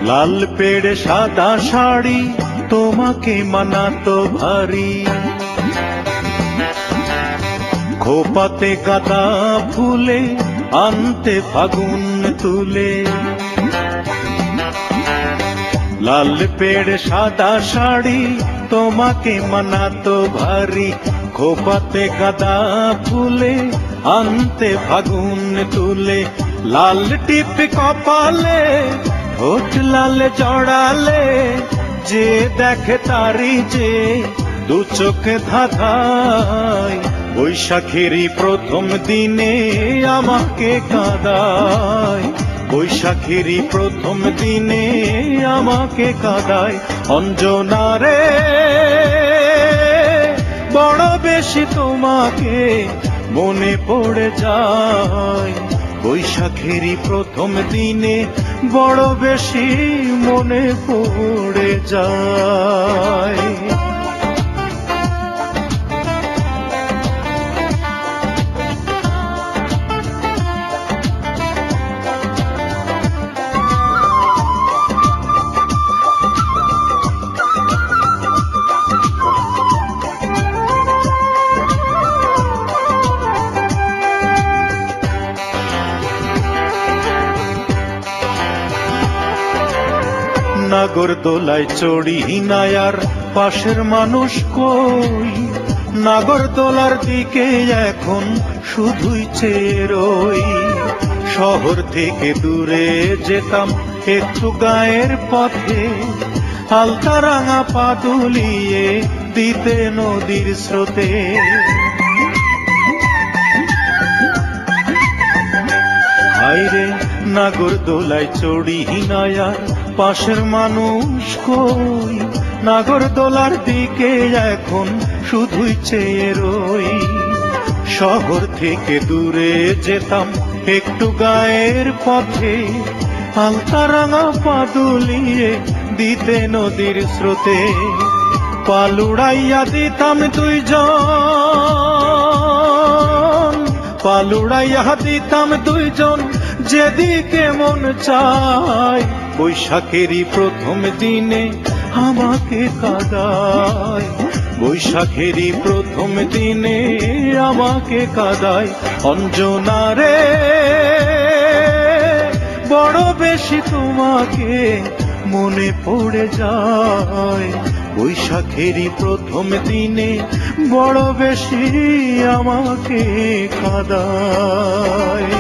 লাল পেড়ে সাদা শাড়ি তোমাকে মানাতো ভারী, খোপাতে গাঁদা ফুলে আনতে ফাগুন তুলে। লাল পেড়ে সাদা শাড়ি তোমাকে মানাতো ভারী, খোপাতে গাঁদা ফুলে আনতে ফাগুন তুলে। লাল টিপ কপালে ঠোঁট লাল জড়ালে, যে দেখে তারি যে দু চোখে ধাঁধায়। বৈশাখেরই প্রথম দিনে আমাকে কাঁদায়, বৈশাখেরই প্রথম দিনে আমাকে কাঁদায়। অঞ্জনা রে বড় বেশি তোমাকে মনে পড়ে যায়, বৈশাখেরই প্রথম দিনে বড় বেশি মনে পড়ে যায়। নাগরদোলায় চড়ি নায়ার পাশের মানুষ কই, নাগরদোলার দিকে এখন শুধুই চেয়ে রই। শহর থেকে দূরে যেতাম একটু গায়ের পথে, হালকা রাঙা পা দুলিয়ে দিতে নদীর স্রোতে। হায়রে নাগরদোলায় চড়ি নায়ার পাশের মানুষ কই, নাগরদোলার দিকে এখন শুধুই চেয়ে রই। শহর থেকে দূরে যেতাম একটু গায়ের পথে, হালকা রাঙা পা দুলিয়ে দিতে নদীর স্রোতে। পালুড়াইয়া দিতাম দুইজন, পালুড়াইয়া দিতাম দুইজন যেদিকে মন চায়। বৈশাখেরই প্রথম দিনে আমাকে কাঁদায়, বৈশাখেরই প্রথম দিনে আমাকে কাঁদায়। অঞ্জনা রে বড় বেশি তোমাকে মনে পড়ে যায়, বৈশাখেরই প্রথম দিনে বড় বেশি আমাকে কাঁদায়।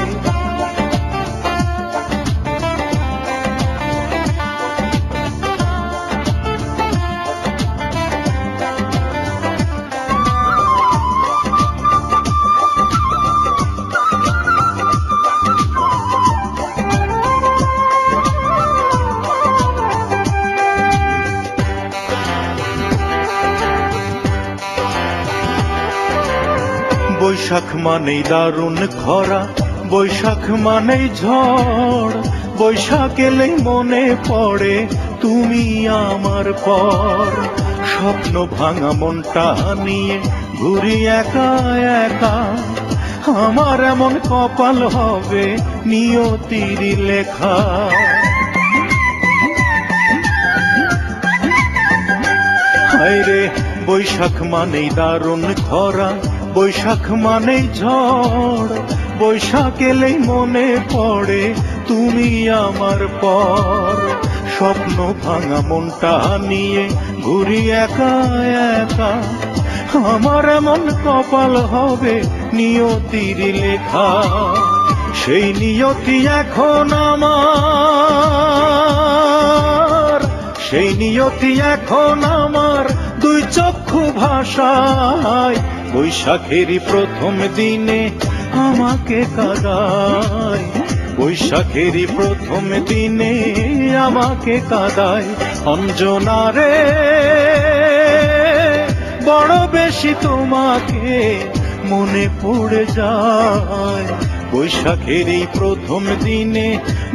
বৈশাখ মানেই দারুণ খরা, বৈশাখ মানেই ঝড়, বৈশাখ এলেই মনে পড়ে তুমি আমার পর। স্বপ্ন ভাঙা মনটা নিয়ে ঘুরি একা একা, আমার এমন কপাল হবে নিয়তির লেখা। হায়রে বৈশাখ মানেই দারুণ খরা, বৈশাখ মানেই ঝড়, বৈশাখ এলেই মনে পড়ে তুমি আমার পর। স্বপ্ন ভাঙা মনটা নিয়ে ঘুরি একা একা, আমার এমন কপাল হবে নিয়তির লেখা। সেই নিয়তি এখন আমার, সেই নিয়তি এখন আমার দুই চক্ষু ভাষায়। বৈশাখেরই প্রথম দিনে আমাকে কাঁদায়, বৈশাখেরই প্রথম দিনে আমাকে কাঁদায়। অঞ্জনা রে বেশি তোমাকে মনে পড়ে যায়। বৈশাখের এই প্রথম দিনে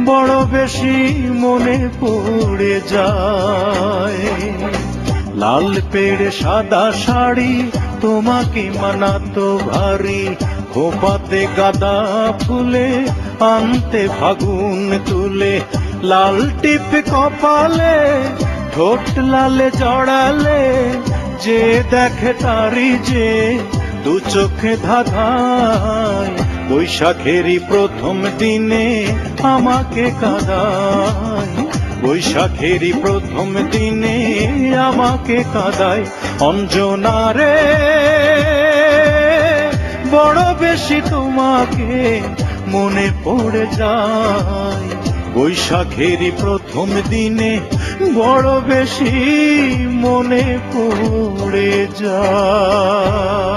বড় বেশি মনে পড়ে যায়। লাল পেড়ে সাদা শাড়ি তোমাকে মানাতো ভারী, খোপাতে গাঁদা ফুলে আনতে ফাগুন তুলে। লাল টিপ কপালে ঠোঁট লালে জড়ালে, যে দেখে তারি যে দু চোখে ধাঁধায়। বৈশাখেরই প্রথম দিনে আমাকে কাঁদায়, বৈশাখেরই প্রথম দিনে আমাকে কাঁদায়। অঞ্জনা রে বড় বেশি তোমাকে মনে পড়ে যায়। বৈশাখেরই প্রথম দিনে বড় বেশি মনে পড়ে যায়।